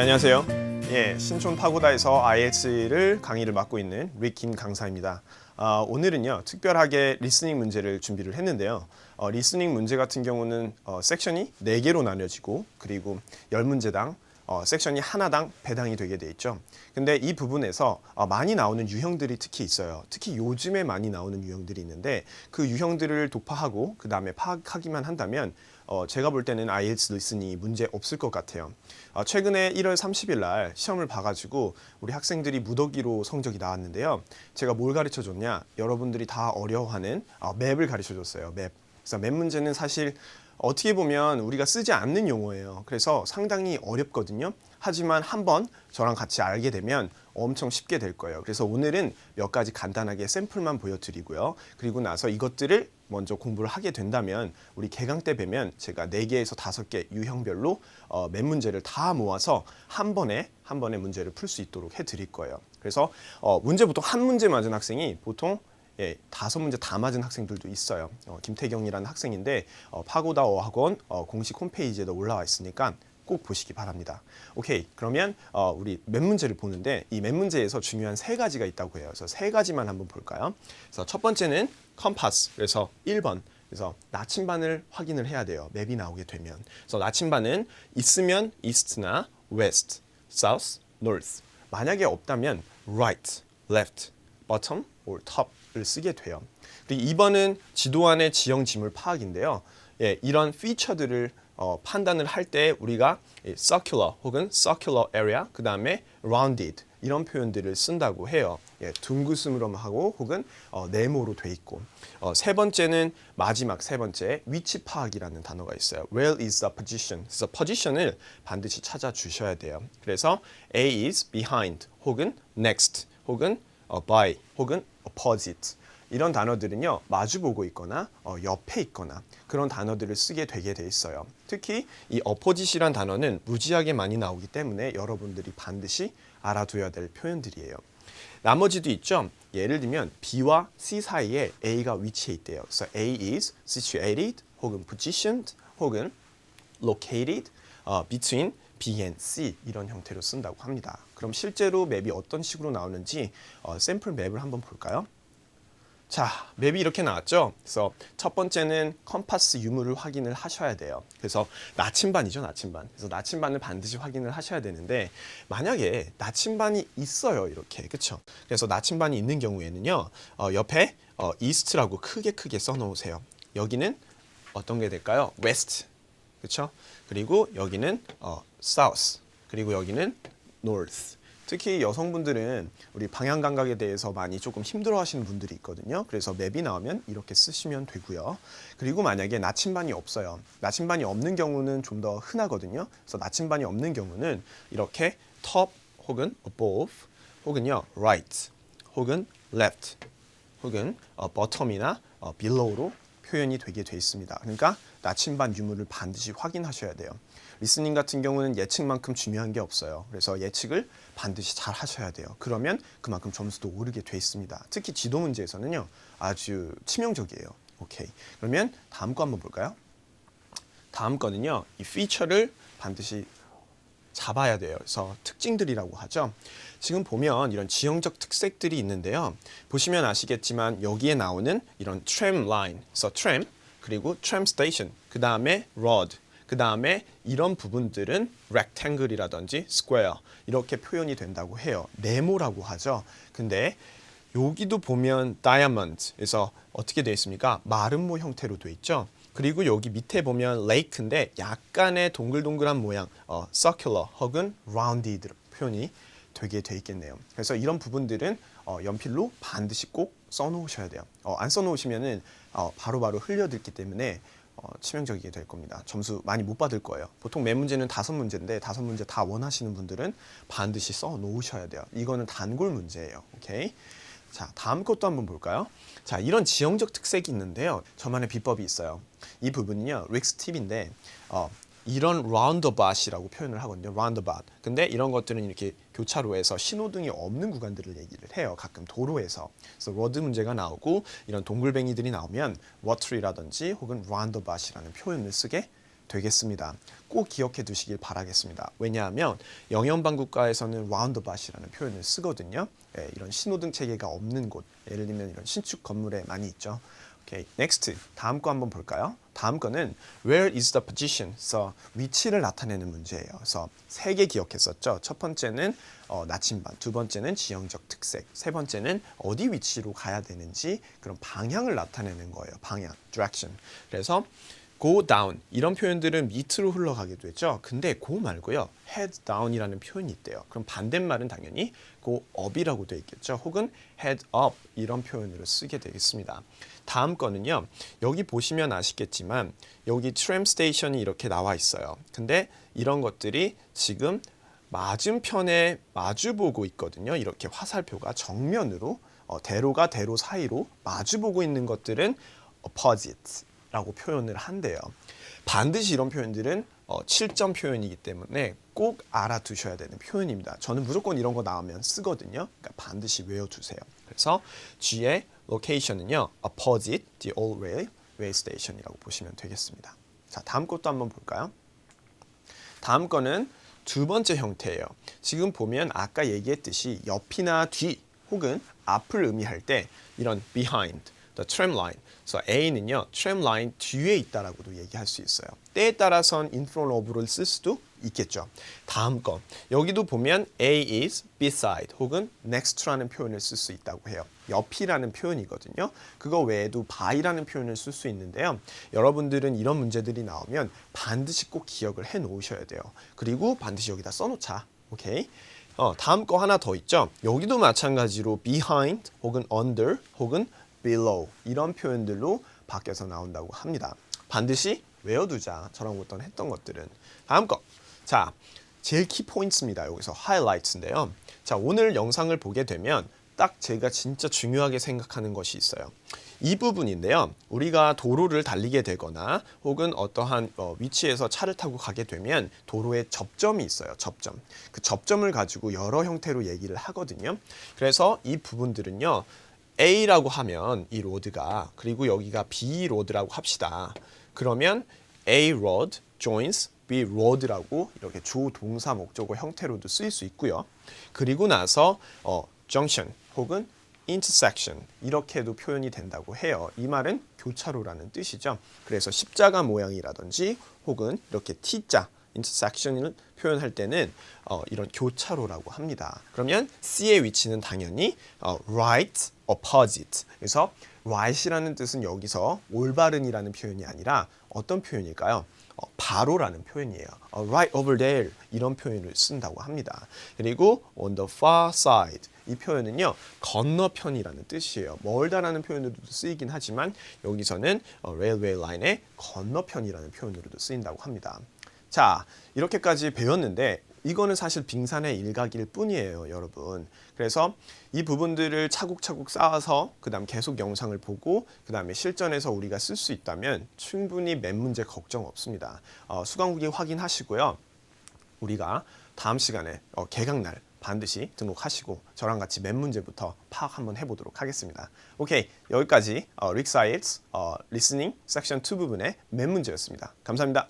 안녕하세요. 신촌 파고다에서 IELTS를 강의를 맡고 있는 릭 강사입니다. 오늘은요 특별하게 리스닝 문제를 준비를 했는데요. 리스닝 문제 같은 경우는 섹션이 4개로 나뉘어지고 그리고 10문제당 섹션이 하나당 배당이 되게 돼 있죠. 근데 이 부분에서 많이 나오는 유형들이 특히 있어요. 특히 요즘에 많이 나오는 유형들이 있는데 그 유형들을 도파하고 그 다음에 파악하기만 한다면 제가 볼 때는 IELTS 리스닝이 문제 없을 것 같아요. 최근에 1월 30일 날 시험을 봐가지고 우리 학생들이 무더기로 성적이 나왔는데요. 제가 뭘 가르쳐 줬냐? 여러분들이 다 어려워하는 맵을 가르쳐 줬어요. 맵. 그래서 맵 문제는 사실 어떻게 보면 우리가 쓰지 않는 용어예요. 그래서 상당히 어렵거든요. 하지만 한번 저랑 같이 알게 되면 엄청 쉽게 될 거예요. 그래서 오늘은 몇 가지 간단하게 샘플만 보여드리고요. 그리고 나서 이것들을 먼저 공부를 하게 된다면 우리 개강 때 뵈면 제가 4개에서 5개 유형별로 몇 문제를 다 모아서 한 번에 문제를 풀 수 있도록 해드릴 거예요. 그래서 문제 보통 한 문제 맞은 학생이 보통 5문제 다 맞은 학생들도 있어요. 김태경이라는 학생인데 파고다 어학원 공식 홈페이지에도 올라와 있으니까 꼭 보시기 바랍니다. 오케이, 그러면 우리 몇 문제를 보는데 이 몇 문제에서 중요한 3가지가 있다고 해요. 그래서 3가지만 한번 볼까요? 그래서 첫 번째는 컴파스, 그래서 1번. 그래서 나침반을 확인을 해야 돼요. 맵이 나오게 되면. 그래서 나침반은 있으면 east나 west, south, north. 만약에 없다면 right, left, bottom or top을 쓰게 돼요. 그리고 2번은 지도 안의 지형 지물 파악인데요. 이런 피처들을 판단을 할 때 우리가 circular 혹은 circular area, 그 다음에 rounded 이런 표현들을 쓴다고 해요. 둥그스름으로 하고 혹은 네모로 돼 있고. 세 번째는 마지막 세 번째 위치 파악이라는 단어가 있어요. Where is the position? 그래서 position을 반드시 찾아 주셔야 돼요. 그래서 A is behind 혹은 next 혹은 by 혹은 opposite. 이런 단어들은요 마주보고 있거나 옆에 있거나 그런 단어들을 쓰게 되게 돼 있어요. 특히 이 opposite이란 단어는 무지하게 많이 나오기 때문에 여러분들이 반드시 알아둬야 될 표현들이에요. 나머지도 있죠. 예를 들면 B와 C 사이에 A가 위치해 있대요. 그래서 A is situated 혹은 positioned 혹은 located between B and C 이런 형태로 쓴다고 합니다. 그럼 실제로 맵이 어떤 식으로 나오는지 샘플 맵을 한번 볼까요? 자, 맵이 이렇게 나왔죠. 그래서 첫 번째는 컴파스 유무를 확인을 하셔야 돼요. 그래서 나침반이죠, 나침반. 그래서 나침반을 반드시 확인을 하셔야 되는데 만약에 나침반이 있어요, 이렇게, 그렇죠? 그래서 나침반이 있는 경우에는요, 옆에 이스트라고 크게 써놓으세요. 여기는 어떤 게 될까요? 웨스트, 그렇죠? 그리고 여기는 사우스, 그리고 여기는 노스. 특히 여성분들은 우리 방향 감각에 대해서 많이 조금 힘들어하시는 분들이 있거든요. 그래서 맵이 나오면 이렇게 쓰시면 되고요. 그리고 만약에 나침반이 없어요. 나침반이 없는 경우는 좀 더 흔하거든요. 그래서 나침반이 없는 경우는 이렇게 top 혹은 above 혹은요 right 혹은 left 혹은 bottom이나 below로 표현이 되게 돼 있습니다. 그러니까 나침반 유무를 반드시 확인하셔야 돼요. 리스닝 같은 경우는 예측만큼 중요한 게 없어요. 그래서 예측을 반드시 잘 하셔야 돼요. 그러면 그만큼 점수도 오르게 돼 있습니다. 특히 지도 문제에서는요. 아주 치명적이에요. 오케이. 그러면 다음 거 한번 볼까요? 다음 거는요. 이 피처를 반드시 잡아야 돼요. 그래서 특징들이라고 하죠. 지금 보면 이런 지형적 특색들이 있는데요. 보시면 아시겠지만 여기에 나오는 이런 트램 라인, 그래서 트램, 그리고 트램 스테이션, 그 다음에 로드, 그 다음에 이런 부분들은 rectangle이라든지 square 이렇게 표현이 된다고 해요. 네모라고 하죠. 근데 여기도 보면 diamond, 그래서 어떻게 되어 있습니까? 마름모 형태로 되어 있죠. 그리고 여기 밑에 보면 lake인데 약간의 동글동글한 모양, circular 혹은 rounded 표현이 되게 돼 있겠네요. 그래서 이런 부분들은 연필로 반드시 꼭 써놓으셔야 돼요. 안 써놓으시면은 바로바로 흘려들기 때문에 치명적이게 될 겁니다. 점수 많이 못 받을 거예요. 보통 매 문제는 5문제인데 5문제 다 원하시는 분들은 반드시 써놓으셔야 돼요. 이거는 단골 문제예요. 오케이. 자, 다음 것도 한번 볼까요? 자, 이런 지형적 특색이 있는데요. 저만의 비법이 있어요. 이 부분은요, 릭스 팁인데, 이런 roundabout이라고 표현을 하거든요. roundabout. 근데 이런 것들은 이렇게 교차로에서 신호등이 없는 구간들을 얘기를 해요. 가끔 도로에서. 그래서 로드 문제가 나오고 이런 동글뱅이들이 나오면 water이라든지 혹은 roundabout이라는 표현을 쓰게 되겠습니다. 꼭 기억해 두시길 바라겠습니다. 왜냐하면 영연방 국가에서는 roundabout이라는 표현을 쓰거든요. 예, 이런 신호등 체계가 없는 곳, 예를 들면 이런 신축 건물에 많이 있죠. 오케이, next. 다음 거 한번 볼까요? 다음 거는 where is the position? 그래서 위치를 나타내는 문제예요. 그래서 세 개 기억했었죠. 첫 번째는 나침반, 두 번째는 지형적 특색, 세 번째는 어디 위치로 가야 되는지 그런 방향을 나타내는 거예요. 방향, direction. 그래서 go down 이런 표현들은 밑으로 흘러가기도 했죠. 근데 go 말고요. head down이라는 표현이 있대요. 그럼 반대말은 당연히 go up이라고 되어 있겠죠. 혹은 head up 이런 표현으로 쓰게 되겠습니다. 다음 거는요. 여기 보시면 아시겠지만 여기 트램 스테이션이 이렇게 나와 있어요. 근데 이런 것들이 지금 맞은편에 마주보고 있거든요. 이렇게 화살표가 정면으로 대로가 대로 사이로 마주보고 있는 것들은 opposite 라고 표현을 한대요. 반드시 이런 표현들은 7점 표현이기 때문에 꼭 알아두셔야 되는 표현입니다. 저는 무조건 이런 거 나오면 쓰거든요. 그러니까 반드시 외워두세요. 그래서 G의 location은요, opposite the old railway station이라고 보시면 되겠습니다. 자, 다음 것도 한번 볼까요? 다음 거는 두 번째 형태예요. 지금 보면 아까 얘기했듯이 옆이나 뒤 혹은 앞을 의미할 때 이런 behind, the tram line. 그래서 A는요, tram line 뒤에 있다라고도 얘기할 수 있어요. 때에 따라선 in front of를 쓸 수도 있겠죠. 다음 거. 여기도 보면 A is beside 혹은 next to라는 표현을 쓸 수 있다고 해요. 옆이라는 표현이거든요. 그거 외에도 by라는 표현을 쓸 수 있는데요. 여러분들은 이런 문제들이 나오면 반드시 꼭 기억을 해 놓으셔야 돼요. 그리고 반드시 여기다 써놓자. 오케이? 다음 거 하나 더 있죠. 여기도 마찬가지로 behind 혹은 under 혹은 below 이런 표현들로 바뀌어서 나온다고 합니다. 반드시 외워두자. 저랑 어떤 했던 것들은. 다음 거. 자, 제일 키 포인트입니다. 여기서 하이라이트인데요. 자, 오늘 영상을 보게 되면 딱 제가 진짜 중요하게 생각하는 것이 있어요. 이 부분인데요. 우리가 도로를 달리게 되거나 혹은 어떠한 위치에서 차를 타고 가게 되면 도로에 접점이 있어요. 접점. 그 접점을 가지고 여러 형태로 얘기를 하거든요. 그래서 이 부분들은요. A라고 하면 이 로드가 그리고 여기가 B 로드라고 합시다. 그러면 A road joins B road라고 이렇게 조동사 목적어 형태로도 쓰일 수 있고요. 그리고 나서 junction 혹은 intersection 이렇게도 표현이 된다고 해요. 이 말은 교차로라는 뜻이죠. 그래서 십자가 모양이라든지 혹은 이렇게 T자 intersection을 표현할 때는 이런 교차로라고 합니다. 그러면 C의 위치는 당연히 right, opposite. 그래서 right이라는 뜻은 여기서 올바른이라는 표현이 아니라 어떤 표현일까요? 바로라는 표현이에요. right over there 이런 표현을 쓴다고 합니다. 그리고 on the far side 이 표현은요 건너편이라는 뜻이에요. 멀다라는 표현으로도 쓰이긴 하지만 여기서는 railway line의 건너편이라는 표현으로도 쓰인다고 합니다. 자, 이렇게까지 배웠는데 이거는 사실 빙산의 일각일 뿐이에요, 여러분. 그래서 이 부분들을 차곡차곡 쌓아서 그다음 계속 영상을 보고 그다음에 실전에서 우리가 쓸 수 있다면 충분히 몇 문제 걱정 없습니다. 수강후기 확인하시고요. 우리가 다음 시간에 개강날 반드시 등록하시고 저랑 같이 몇 문제부터 파악 한번 해보도록 하겠습니다. 오케이, 여기까지 릭스 IELTS 리스닝 섹션 2 부분의 몇 문제였습니다. 감사합니다.